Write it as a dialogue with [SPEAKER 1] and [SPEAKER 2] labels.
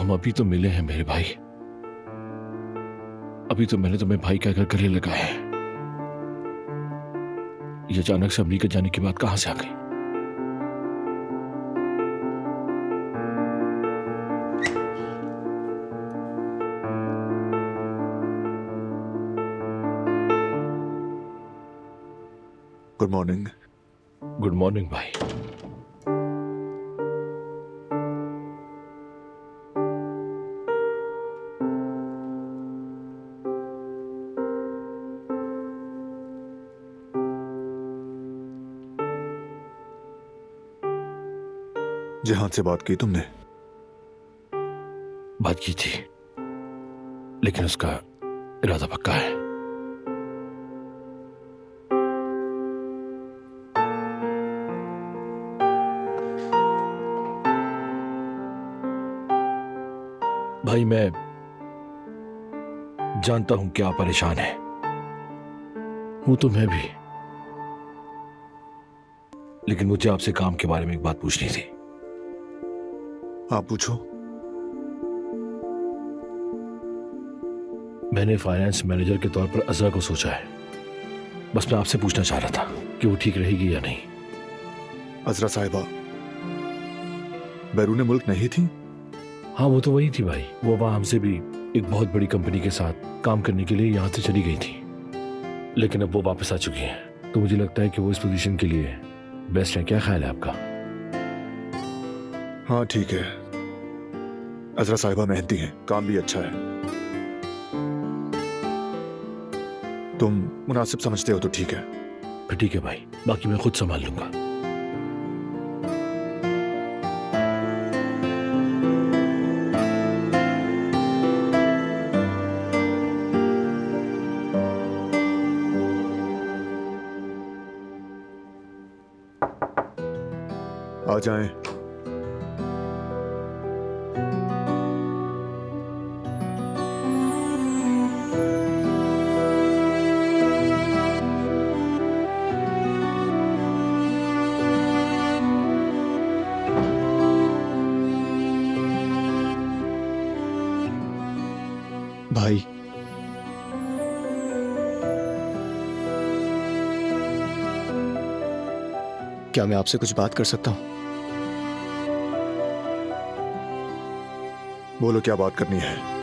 [SPEAKER 1] हम अभी तो मिले हैं मेरे भाई। अभी तो मैंने तुम्हें भाई कहकर गले लगाया है। ये अचानक से अमेरिका जाने की बात कहां से आ गई?
[SPEAKER 2] Good morning.
[SPEAKER 1] गुड मॉर्निंग भाई।
[SPEAKER 2] जिहाद से बात की तुमने?
[SPEAKER 1] बात की थी, लेकिन उसका इरादा पक्का है। भाई मैं जानता हूं कि आप परेशान हैं। हूं तो मैं भी, लेकिन मुझे आपसे काम के बारे में एक बात पूछनी थी।
[SPEAKER 2] आप पूछो।
[SPEAKER 1] मैंने फाइनेंस मैनेजर के तौर पर अज़रा को सोचा है। बस मैं आपसे पूछना चाह रहा था कि वो ठीक रहेगी या नहीं।
[SPEAKER 2] अज़रा साहिबा बैरून मुल्क नहीं थी?
[SPEAKER 1] हाँ, वो तो वही थी भाई। वो वहां हमसे भी एक बहुत बड़ी कंपनी के साथ काम करने के लिए यहां से चली गई थी, लेकिन अब वो वापस आ चुकी हैं। तो मुझे लगता है कि वो इस पोजीशन के लिए बेस्ट है। क्या ख्याल है आपका?
[SPEAKER 2] हाँ ठीक है। अज़रा साहिबा मेहनती हैं, काम भी अच्छा है। तुम मुनासिब समझते हो तो ठीक है।
[SPEAKER 1] फिर ठीक है भाई, बाकी मैं खुद संभाल लूंगा।
[SPEAKER 2] आ जाएं।
[SPEAKER 3] भाई, क्या मैं आपसे कुछ बात कर सकता हूं?
[SPEAKER 2] बोलो क्या बात करनी है।